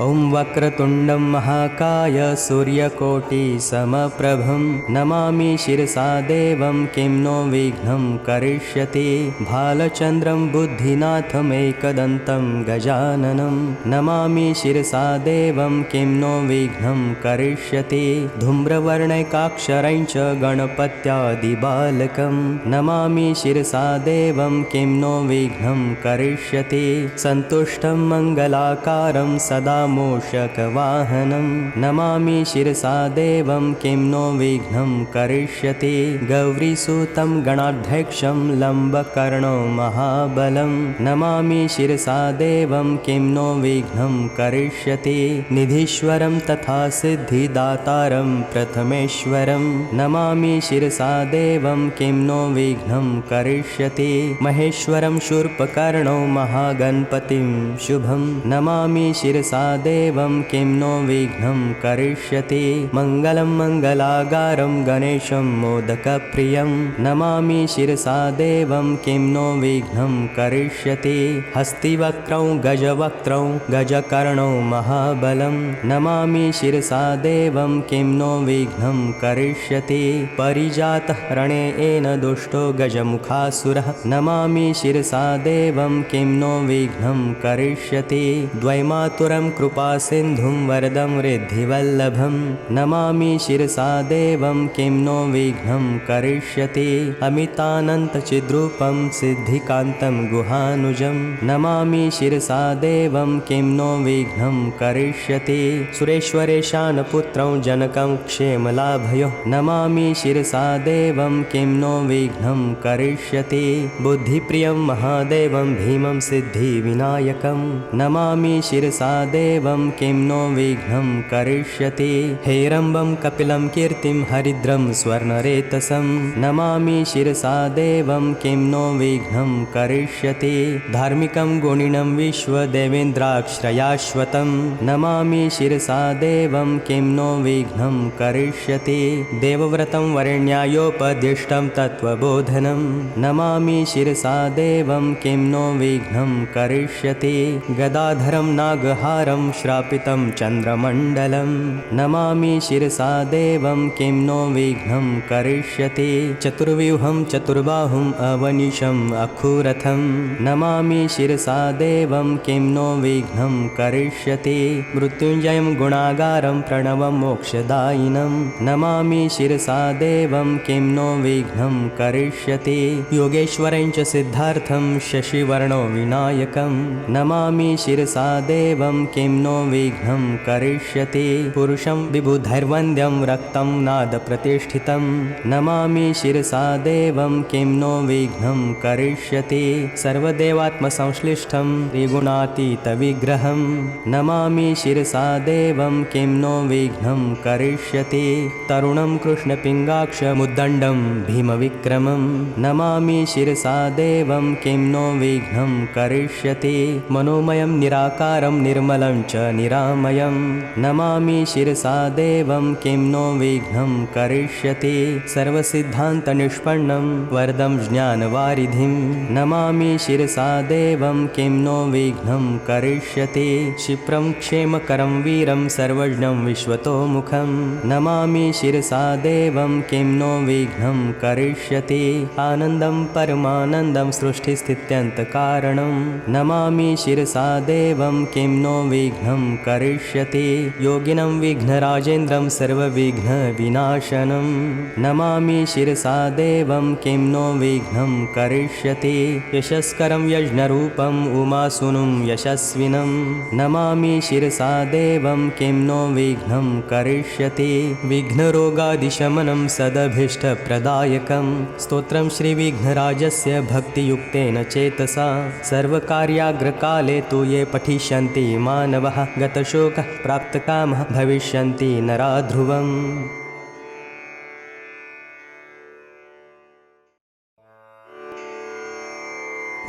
ॐ वक्रतुण्डं महाकाय सूर्यकोटिसमप्रभं नमामि शिरसा देवं किं नो विघ्नं करिष्यति। भालचन्द्रं बुद्धिनाथमेकदन्तं गजाननं नमामि शिरसा देवं किं नो विघ्नं करिष्यति। धूम्रवर्णैकाक्षरं च गणपत्यादिबालकं नमामि शिरसा देवं किं नो विघ्नं करिष्यति। सन्तुष्टं मङ्गलाकारं सदा मूषकवाहनं नमामि शिरसा देवं किं नो विघ्नं करिष्यति। गौरीसुतं गणाध्यक्षं लम्बकर्णो महाबलं नमामि शिरसा देवं किं नो विघ्नं करिष्यति। निधीश्वरं तथा सिद्धिदातारं प्रथमेश्वरं नमामि शिरसा देवं किं नो विघ्नं करिष्यति। महेश्वरं शूर्पकर्णो महागणपतिं शुभं नमामि शिरसा देवं किं नो विघ्नं करिष्यति। मङ्गलं मङ्गलागारं गणेशं मोदकप्रियं नमामि शिरसा देवं किं नो विघ्नं करिष्यति। हस्तिवक्त्रं गजवक्त्रं गजकर्णो महाबलं नमामि शिरसा देवं किं नो विघ्नं करिष्यति। परिजातः रणेन दुष्टो गजमुखासुरः नमामि शिरसा देवं किं नो विघ्नं करिष्यति। द्वैमातुरं कृपासिन्धुं वरदं रिद्धिवल्लभं नमामि शिरसा देवं किं नो विघ्नं करिष्यति। अमितानन्तचिद्रूपं सिद्धिकान्तं गुहानुजं नमामि शिरसा देवं किं नो विघ्नं करिष्यति। सुरेश्वरेशानपुत्रं जनकं क्षेमलाभयो नमामि शिरसा देवं किं नो विघ्नं करिष्यति। बुद्धिप्रियं महादेवं भीमं सिद्धिविनायकं नमामि शिरसा देवं किं नो विघ्नं करिष्यति। हेरम्बं कपिलं कीर्तिं हरिद्रं स्वर्णरेतसं नमामि शिरसा देवं किं नो विघ्नं करिष्यति। धार्मिकं गुणिनं विश्वदेवेन्द्राश्रयाश्वतं नमामि शिरसा देवं किं नो विघ्नं करिष्यति। देवव्रतं वरेण्यायोपदिष्टं तत्त्वबोधनं नमामि शिरसा देवं किं नो विघ्नं करिष्यति। गदाधरं नागहारं श्रापितं चन्द्रमण्डलं नमामि शिरसा देवं किं नो विघ्नं करिष्यति। चतुर्व्यूहं चतुर्बाहुम् अवनीशम् अखुरथं नमामि शिरसा देवं किं नो विघ्नं करिष्यति। मृत्युञ्जयं गुणागारं प्रणवं मोक्षदायिनं नमामि शिरसा देवं किं नो विघ्नं करिष्यति। योगेश्वरं च सिद्धार्थं शशिवर्णो विनायकं नमामि शिरसा देवं किं नो विघ्नं करिष्यति। पुरुषं विबुधैर्वन्द्यं रक्तं नादप्रतिष्ठितं नमामि शिरसा देवं किं नो विघ्नं करिष्यति। सर्वदेवात्मसंश्लिष्टं त्रिगुणातीतविग्रहं नमामि शिरसा देवं किं नो विघ्नं करिष्यति। तरुणं कृष्णपिङ्गाक्षमुद्दण्डं भीमविक्रमं नमामि शिरसा देवं किं नो विघ्नं करिष्यति। मनोमयं निराकारं निर्मलं च निरामयं नमामि शिरसा देवं किं नो विघ्नं करिष्यति। सर्वसिद्धान्तनिष्पन्नं वरदं ज्ञानवारिधिं नमामि शिरसा देवं किं नो विघ्नं करिष्यति। क्षिप्रं क्षेमकरं वीरं सर्वज्ञं विश्वतोमुखं नमामि शिरसा देवं किं नो विघ्नं करिष्यति। आनन्दं परमानन्दं सृष्टिस्थित्यन्तकारणं नमामि शिरसा देवं किं नो विघ्नं करिष्यति। योगिनं विघ्नराजेन्द्रं सर्वविघ्नविनाशनं नमामि शिरसा देवं किं नो विघ्नं करिष्यति। यशस्करं यज्ञरूपम् उमासुनुं यशस्विनं नमामि शिरसा देवं किं नो विघ्नं करिष्यति। विघ्नरोगादिशमनं सदभीष्टप्रदायकं स्तोत्रं श्रीविघ्नराजस्य भक्तियुक्तेन चेतसा सर्वकार्याग्रकाले तु ये पठिष्यन्ति मानवः गतशोकः प्राप्तकामः भविष्यन्ति नरा ध्रुवम्।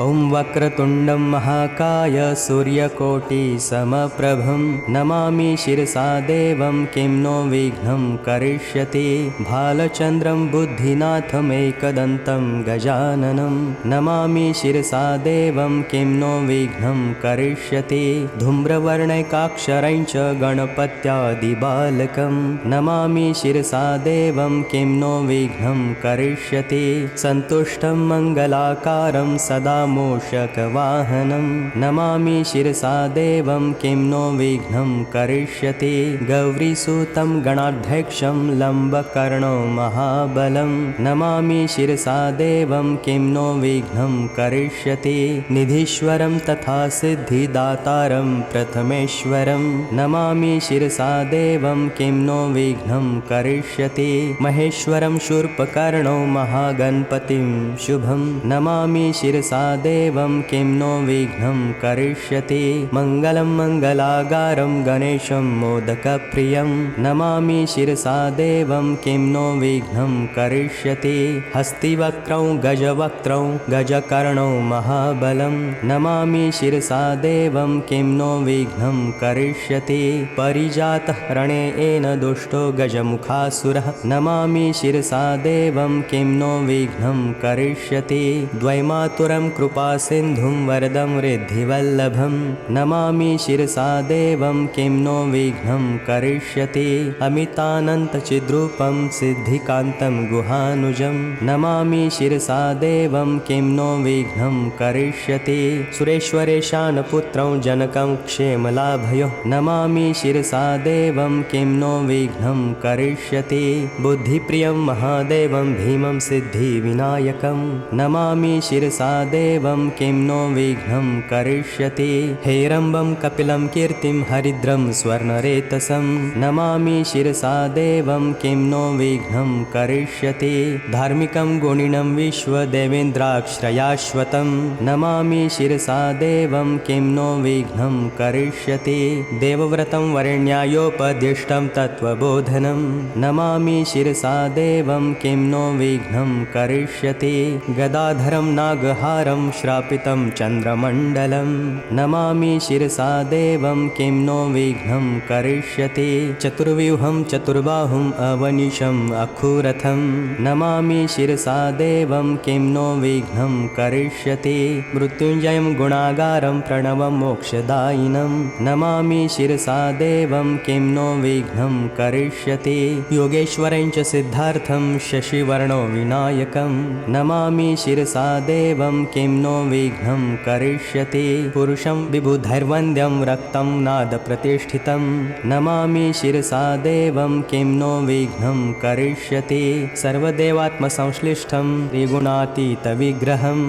ॐ वक्रतुण्डं महाकाय सूर्यकोटिसमप्रभं नमामि शिरसा देवं किं नो विघ्नं करिष्यति भालचन्द्रं बुद्धिनाथमेकदन्तं गजाननं नमामि शिरसा देवं किं नो विघ्नं करिष्यति धूम्रवर्णैकाक्षरं च गणपत्यादिबालकं नमामि शिरसा देवं किं नो विघ्नं करिष्यति सन्तुष्टं मङ्गलाकारं सदा मूषकवाहनं नमामि शिरसा देवं किं नो विघ्नं करिष्यति गौरीसुतं गणाध्यक्षं लम्बकर्णो महाबलं नमामि शिरसा देवं किं नो विघ्नं करिष्यति निधीश्वरं तथा सिद्धिदातारं प्रथमेश्वरं नमामि शिरसा देवं किं नो विघ्नं करिष्यति महेश्वरं शूर्पकर्णो महागणपतिं शुभं नमामि शिरसा देवं किं नो विघ्नं करिष्यति मङ्गलं मङ्गलागारं गणेशं मोदकप्रियं नमामि शिरसा देवं किं नो विघ्नं करिष्यति हस्तिवक्त्रं गजवक्त्रं गजकर्णो महाबलं नमामि शिरसा देवं किं नो विघ्नं करिष्यति परिजातः रणेन दुष्टो गजमुखासुरः नमामि शिरसा देवं किं नो विघ्नं करिष्यति द्वैमातुरं कृपासिन्धुं वरदं रिद्धिवल्लभं नमामि शिरसा देवं किं नो विघ्नं करिष्यति अमितानन्तचिद्रूपं सिद्धिकान्तं गुहानुजं नमामि शिरसा देवं किं नो विघ्नं करिष्यति सुरेश्वरेशानपुत्रं जनकं क्षेमलाभयो नमामि शिरसा देवं किं नो विघ्नं करिष्यति बुद्धिप्रियं महादेवं भीमं सिद्धिविनायकं नमामि शिरसा देवं किं नो विघ्नं करिष्यति हेरम्बं कपिलं कीर्तिं हरिद्रं स्वर्णरेतसं नमामि शिरसा देवं किं नो विघ्नं करिष्यति धार्मिकं गुणिनं विश्वदेवेन्द्राश्रयाश्वतं नमामि शिरसा देवं किं नो विघ्नं करिष्यति देवव्रतं वरेण्यायोपदिष्टं तत्त्वबोधनं नमामि शिरसा देवं किं नो विघ्नं करिष्यति गदाधरं नागहारं श्रापितं चन्द्रमण्डलं नमामि शिरसा देवं किं नो विघ्नं करिष्यति चतुर्व्यूहं चतुर्बाहुम् अवनिशम् अखुरथं नमामि शिरसा देवं किं नो विघ्नं करिष्यति मृत्युञ्जयं गुणागारं प्रणवं मोक्षदायिनं नमामि शिरसा देवं किं नो विघ्नं करिष्यति योगेश्वरं च सिद्धार्थं शशिवर्णो विनायकं नमामि शिरसा देवं किं नो विघ्नं करिष्यति पुरुषं विबुधैर्वन्द्यं रक्तं नादप्रतिष्ठितं नमामि शिरसा देवं किं नो विघ्नं करिष्यति सर्वदेवात्मसंश्लिष्टं त्रिगुणातीतविग्रहं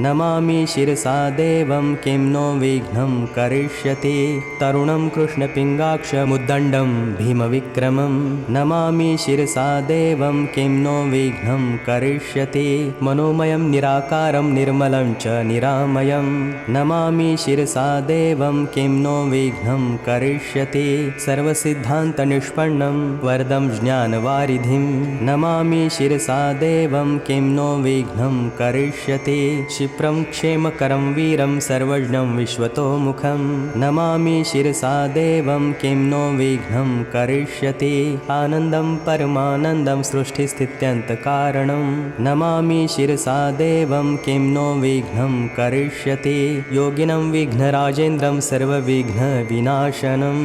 नमामि शिरसा देवं किं नो विघ्नं करिष्यति तरुणं कृष्णपिङ्गाक्षमुद्दण्डं भीमविक्रमं नमामि शिरसा देवं किं नो विघ्नं करिष्यति मनोमयं निराकारं निर्मलं च निरामयं नमामि शिरसा देवं किं नो विघ्नं करिष्यति सर्वसिद्धान्तनिष्पन्नं वरदं ज्ञानवारिधिं नमामि शिरसा देवं किं नो विघ्नं करिष्यति क्षिप्रं क्षेमकरं वीरं सर्वज्ञं विश्वतोमुखं नमामि शिरसा देवं किं नो विघ्नं करिष्यति आनन्दं परमानन्दं सृष्टिस्थित्यन्तकारणं नमामि शिरसा देवं किं नो विघ्नं करिष्यति योगिनं विघ्नराजेन्द्रं सर्वविघ्नविनाशनं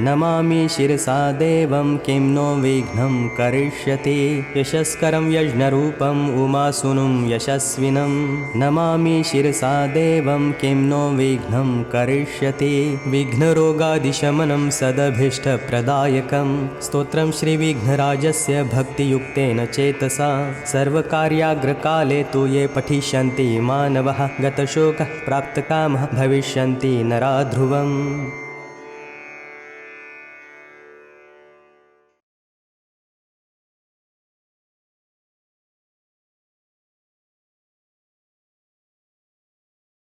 नमामि शिरसा देवं किं नो विघ्नं करिष्यति यशस्करं यज्ञरूपम् उमासुनुं यशस्विनं नमामि शिरसा देवं किं नो विघ्नं करिष्यति विघ्नरोगादिशमनं सदभीष्टप्रदायकं स्तोत्रं श्रीविघ्नराजस्य भक्तियुक्तेन चेतसा सर्वकार्याग्रकाले तु ये पठिष्यन्ति मानवः गतशोकः प्राप्तकामः भविष्यन्ति नरा ध्रुवम्।